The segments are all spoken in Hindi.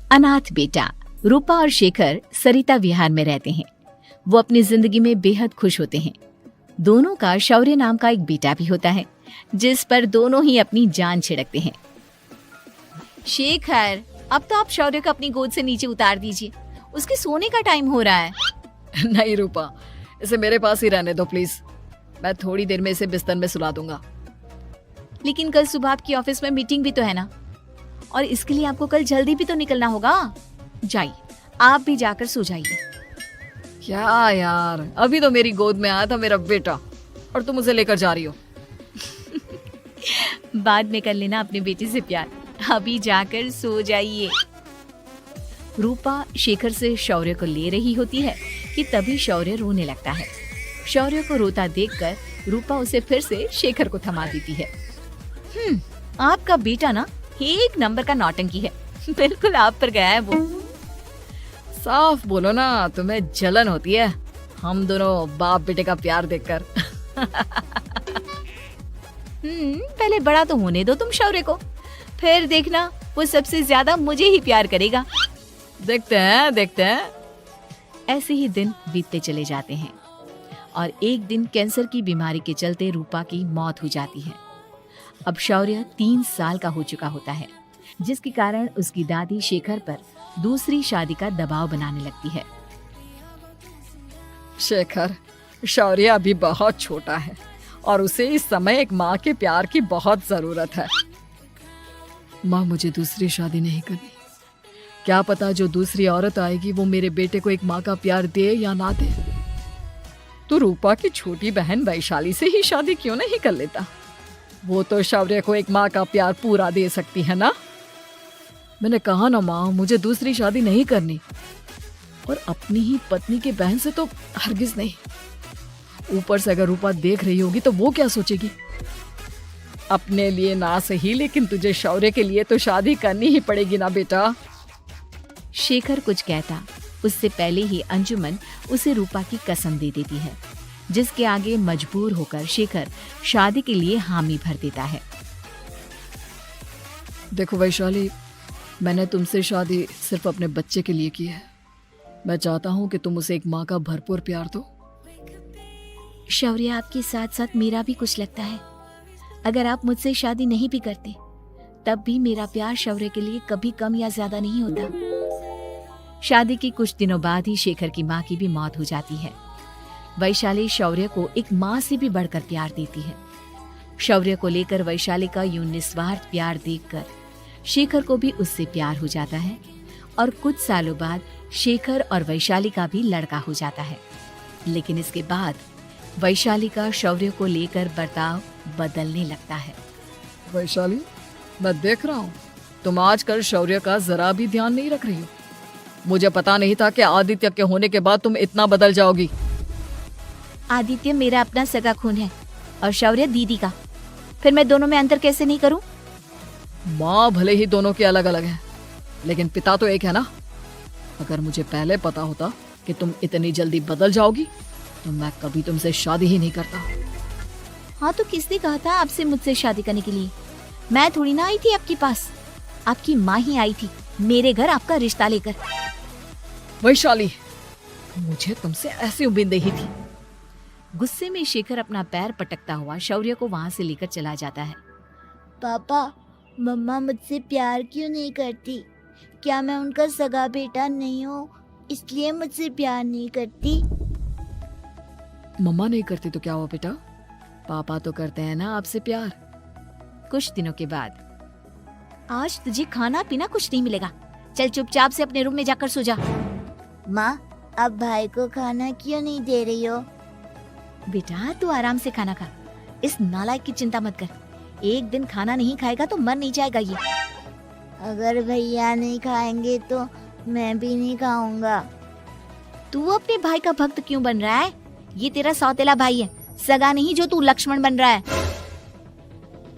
अनाथ बेटा। रूपा और शेखर सरिता विहार में रहते हैं। वो अपनी जिंदगी में बेहद खुश होते हैं। दोनों का शौर्य नाम का एक बेटा भी होता है, जिस पर दोनों ही अपनी जान छिड़कते हैं। शेखर, अब तो आप शौर्य को अपनी गोद से नीचे उतार दीजिए, उसके सोने का टाइम हो रहा है। नहीं रूपा, इसे मेरे पास ही रहने दो प्लीज। मैं थोड़ी देर में इसे बिस्तर में सुला दूंगा। लेकिन कल सुबह आपकी ऑफिस में मीटिंग भी तो है ना, और इसके लिए आपको कल जल्दी भी तो निकलना होगा। जाइए, आप भी जाकर सो जाइए। क्या यार, अभी तो मेरी गोद में आया था मेरा बेटा और तुम उसे लेकर जा रही हो। बाद में कर लेना अपने बेटे से प्यार, अभी जाकर सो जाइए। रूपा शेखर से शौर्य को ले रही होती है कि तभी शौर्य रोने लगता है। शौर्य को रोता देखकर रूपा उसे फिर से शेखर को थमा देती है। आपका बेटा ना एक नंबर का नौटंकी है, बिल्कुल आप पर गया है वो। साफ बोलो ना, तुम्हें जलन होती है हम दोनों बाप बेटे का प्यार देखकर। पहले बड़ा तो होने दो तुम शौर्य को, फिर देखना वो सबसे ज्यादा मुझे ही प्यार करेगा। देखते हैं। ऐसे ही दिन बीतते चले जाते हैं और एक दिन कैंसर की बीमारी के चलते रूपा की मौत हो जाती है। अब शौर्य 3 साल का हो चुका होता है, जिसके कारण उसकी दादी शेखर पर दूसरी शादी का दबाव बनाने लगती है। शेखर, शौर्य अभी बहुत छोटा है और उसे इस समय एक माँ के प्यार की बहुत जरूरत है। माँ, मुझे दूसरी शादी नहीं करनी। क्या पता जो दूसरी औरत आएगी वो मेरे बेटे को एक माँ का प्यार दे या ना दे। तो रूपा की छोटी बहन वैशाली से ही शादी क्यों नहीं कर लेता? वो तो शौर्य को एक माँ का प्यार पूरा दे सकती है ना। मैंने कहा ना माँ, मुझे दूसरी शादी नहीं करनी, और अपनी ही पत्नी की बहन से तो हरगिज नहीं। ऊपर से अगर रूपा देख रही होगी तो वो क्या सोचेगी? अपने लिए ना सही, लेकिन तुझे शौर्य के लिए तो शादी करनी ही पड़ेगी ना बेटा। शेखर कुछ कहता उससे पहले ही अंजुमन उसे रूपा की कसम दे देती है, जिसके आगे मजबूर होकर शेखर शादी के लिए हामी भर देता है। देखो वैशाली, मैंने तुमसे शादी सिर्फ अपने बच्चे के लिए की है। मैं चाहता हूँ कि तुम उसे एक माँ का भरपूर प्यार दो। शौर्य, आपके साथ साथ मेरा भी कुछ लगता है। अगर आप मुझसे शादी नहीं भी करते, तब भी मेरा प्यार शौर्य के लिए कभी कम या ज्यादा नहीं होता। शादी के कुछ दिनों बाद ही शेखर की माँ की भी मौत हो जाती है। वैशाली शौर्य को एक माँ से भी बढ़कर प्यार देती है। शौर्य को लेकर वैशाली का यूं निस्वार्थ प्यार देखकर शेखर को भी उससे प्यार हो जाता है और कुछ सालों बाद शेखर और वैशाली का भी लड़का हो जाता है। लेकिन इसके बाद वैशाली का शौर्य को लेकर बर्ताव बदलने लगता है। वैशाली, मैं देख रहा हूँ तुम आजकल शौर्य का जरा भी ध्यान नहीं रख रही हो। मुझे पता नहीं था कि आदित्य के होने के बाद तुम इतना बदल जाओगी। आदित्य मेरा अपना सगा खून है और शौर्य दीदी का, फिर मैं दोनों में अंतर कैसे नहीं करूं? माँ भले ही दोनों के अलग अलग है, लेकिन पिता तो एक है ना। अगर मुझे पहले पता होता कि तुम इतनी जल्दी बदल जाओगी तो मैं कभी तुमसे शादी ही नहीं करता। हाँ, तो किसने कहा था आपसे मुझसे शादी करने के लिए? मैं थोड़ी ना आई थी आपके पास, आपकी माँ ही आई थी मेरे घर आपका रिश्ता लेकर। वैशाली, मुझे तुमसे ऐसी उम्मीद नहीं थी। गुस्से में शेखर अपना पैर पटकता हुआ शौर्य को वहाँ से लेकर चला जाता है। पापा, मम्मा मुझसे प्यार क्यों नहीं करती? क्या मैं उनका सगा बेटा नहीं हूँ, इसलिए मुझसे प्यार नहीं करती? मम्मा नहीं करती तो क्या हुआ बेटा, पापा तो करते हैं ना आपसे प्यार। कुछ दिनों के बाद, आज तुझे खाना पीना कुछ नहीं मिलेगा, चल चुपचाप से अपने रूम में जाकर सो जा। माँ, अब भाई को खाना क्यों नहीं दे रही हो? बेटा, तू आराम से खाना खा, इस नालायक की चिंता मत कर। एक दिन खाना नहीं खाएगा तो मर नहीं जाएगा ये। अगर भैया नहीं खाएंगे तो मैं भी नहीं खाऊंगा। तू अपने भाई का भक्त क्यों बन रहा है? ये तेरा सौतेला भाई है, सगा नहीं जो तू लक्ष्मण बन रहा है।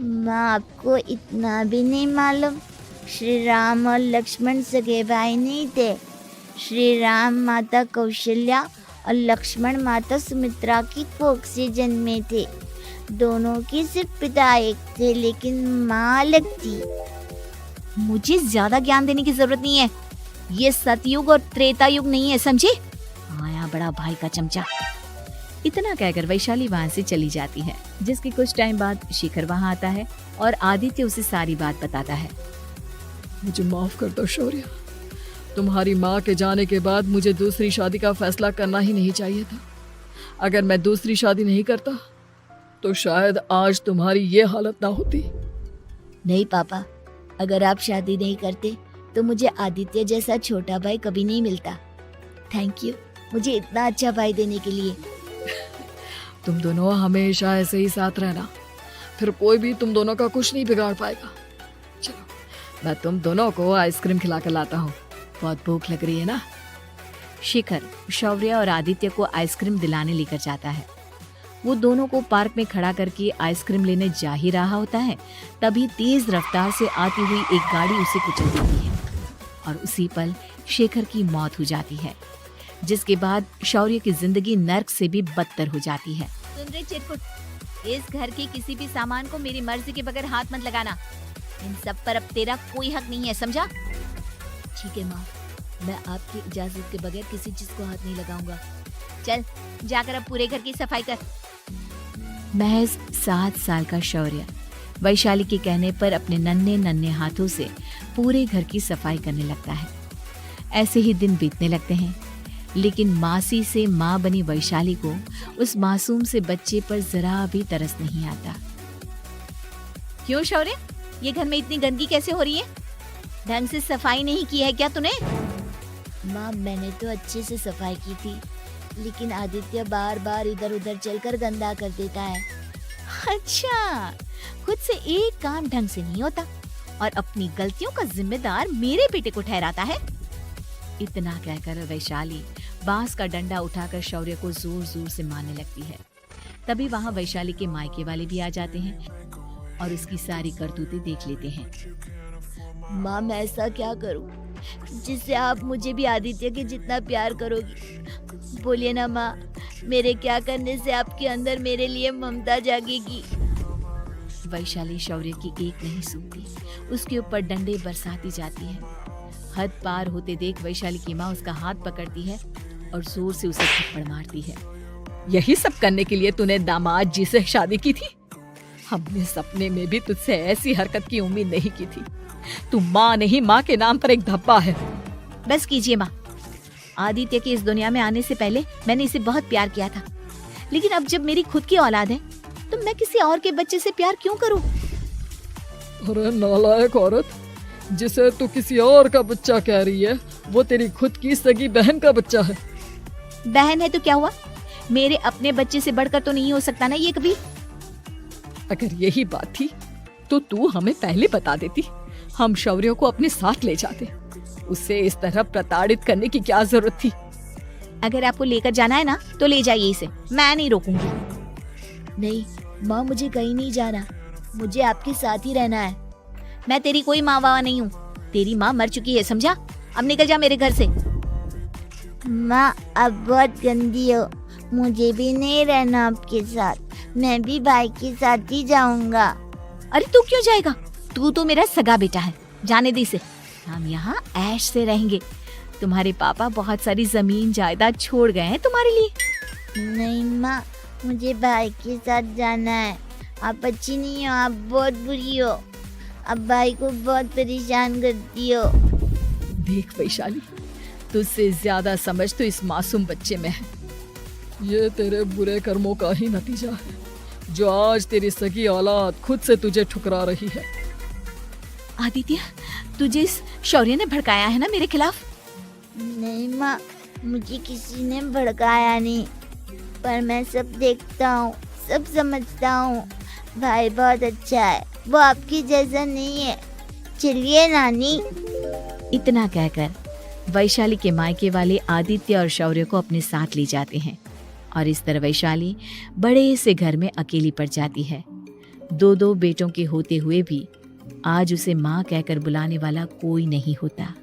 माँ, आपको इतना भी नहीं मालूम? श्री राम और लक्ष्मण सगे भाई नहीं थे। श्री राम माता कौशल्या और लक्ष्मण माता सुमित्रा की कोख से जन्मे थे। दोनों के सिर्फ पिता एक थे, लेकिन माँ अलग थी। मुझे ज्यादा ज्ञान देने की जरूरत नहीं है, ये सतयुग और त्रेता युग नहीं है, समझे? आया बड़ा भाई का चमचा। इतना कहकर वैशाली वहां से चली जाती है, जिसके कुछ टाइम बाद शिखर वहां आता है और आदित्य उसे सारी बात बताता है। मुझे माफ कर दो शौर्य, तुम्हारी माँ के जाने के बाद मुझे दूसरी शादी का फैसला करना ही नहीं चाहिए था। अगर मैं दूसरी शादी नहीं करता तो शायद आज तुम्हारी ये हालत ना होती। नहीं पापा, अगर आप शादी नहीं करते तो मुझे आदित्य जैसा छोटा भाई कभी नहीं मिलता। थैंक यू मुझे इतना अच्छा भाई देने के लिए। तुम दोनों हमेशा ऐसे ही साथ रहना, फिर कोई भी तुम दोनों का कुछ नहीं बिगाड़ पाएगा। चलो मैं तुम दोनों को आइसक्रीम खिला कर लाता हूँ, बहुत भूख लग रही है ना। शिखर शौर्य और आदित्य को आइसक्रीम दिलाने लेकर जाता है। वो दोनों को पार्क में खड़ा करके आइसक्रीम लेने जा ही रहा होता है, तभी तेज रफ्तार से आती हुई एक गाड़ी उसे कुचल देती है और उसी पल शेखर की मौत हो जाती है, जिसके बाद शौर्य की जिंदगी नर्क से भी बदतर हो जाती है। सुन रे चिरकुट, इस घर के किसी भी सामान को मेरी मर्जी के बगैर हाथ मत लगाना। इन सब पर अब तेरा कोई हक नहीं है, समझा? ठीक है माँ, मैं आपकी इजाजत के बगैर किसी चीज को हाथ नहीं लगाऊंगा। चल जाकर अब पूरे घर की सफाई कर। महज 7 साल का शौर्य वैशाली के कहने पर अपने नन्हे नन्हे हाथों से पूरे घर की सफाई करने लगता है। ऐसे ही दिन बीतने लगते हैं, लेकिन मासी से माँ बनी वैशाली को उस मासूम से बच्चे पर जरा भी तरस नहीं आता। क्यों शौर्य, ये घर में इतनी गंदगी कैसे हो रही है? ढंग से सफाई नहीं की है क्या तूने? माँ मैंने तो अच्छे से सफाई की थी, लेकिन आदित्य बार बार इधर उधर चलकर गंदा कर देता है। अच्छा, खुद से एक काम ढंग से नहीं होता और अपनी गलतियों का जिम्मेदार मेरे बेटे को ठहराता है। इतना कहकर वैशाली बांस का डंडा उठाकर शौर्य को जोर जोर से मारने लगती है। तभी वहाँ वैशाली के मायके वाले भी आ जाते हैं और उसकी सारी करतूतें देख लेते हैं। माँ मैं ऐसा क्या करूँ जिससे आप मुझे भी आदित्य के जितना प्यार करोगी? बोलिए ना माँ, मेरे क्या करने से आपके अंदर मेरे लिए ममता जागेगी? वैशाली शौर्य की एक नहीं सुनती, उसके ऊपर डंडे बरसाती जाती है। हद पार होते देख वैशाली की माँ उसका हाथ पकड़ती है और जोर से उसे थप्पड़ मारती है। यही सब करने के लिए तूने दामाद जी से शादी की थी? हमने सपने में भी तुझसे ऐसी हरकत की उम्मीद नहीं की थी। तू माँ नहीं, माँ के नाम पर एक धब्बा है। बस कीजिए माँ, आदित्य के इस दुनिया में आने से पहले मैंने इसे बहुत प्यार किया था, लेकिन अब जब मेरी खुद की औलाद है तो मैं किसी और के बच्चे से प्यार क्यों करूं? अरे नालायक औरत, जिसे तू किसी और का बच्चा कह रही है वो तेरी खुद की सगी बहन का बच्चा है। बहन है तो क्या हुआ, मेरे अपने बच्चे से बढ़कर तो नहीं हो सकता ना ये कभी। अगर यही बात थी तो तू हमें पहले बता देती, हम शौर्य को अपने साथ ले जाते। उसे इस तरह प्रताड़ित करने की क्या जरूरत थी? अगर आपको लेकर जाना है ना तो ले जाइए इसे, मैं नहीं रोकूंगी। नहीं माँ, मुझे कहीं नहीं जाना, मुझे आपके साथ ही रहना है। मैं तेरी कोई माँ बाबा नहीं हूँ, तेरी माँ मर चुकी है, समझा? अब निकल जा मेरे घर से। माँ अब बहुत गंदी हो, मुझे भी नहीं रहना आपके साथ, मैं भी भाई के साथ ही जाऊंगा। अरे तू क्यों जाएगा, तू तो मेरा सगा बेटा है, जाने दे इसे। हम यहाँ ऐश से रहेंगे, तुम्हारे पापा बहुत सारी जमीन जायदाद छोड़ गए हैं तुम्हारे लिए। नहीं माँ, मुझे भाई के साथ जाना है। आप अच्छी नहीं हो, आप बहुत बुरी हो, आप भाई को बहुत परेशान करती हो। देख वैशाली, तुझसे ज्यादा समझ तो इस मासूम बच्चे में है। ये तेरे बुरे कर्मों का ही नतीजा है, जो आज तेरी सगी औलाद खुद से तुझे ठुकरा रही है। आदित्य, तुझे इस शौर्य ने भड़काया है ना मेरे खिलाफ? नहीं माँ, मुझे किसी ने भड़काया नहीं, पर मैं सब देखता हूँ, सब समझता हूँ। भाई बहुत अच्छा है, वो आपकी जैसा नहीं है। चलिए नानी। इतना कहकर वैशाली के मायके वाले आदित्य और शौर्य को अपने साथ ले जाते हैं और इस तरह वैशाली बड़े से घर में अकेली पड़ जाती है। 2 बेटों के होते हुए भी आज उसे माँ कहकर बुलाने वाला कोई नहीं होता।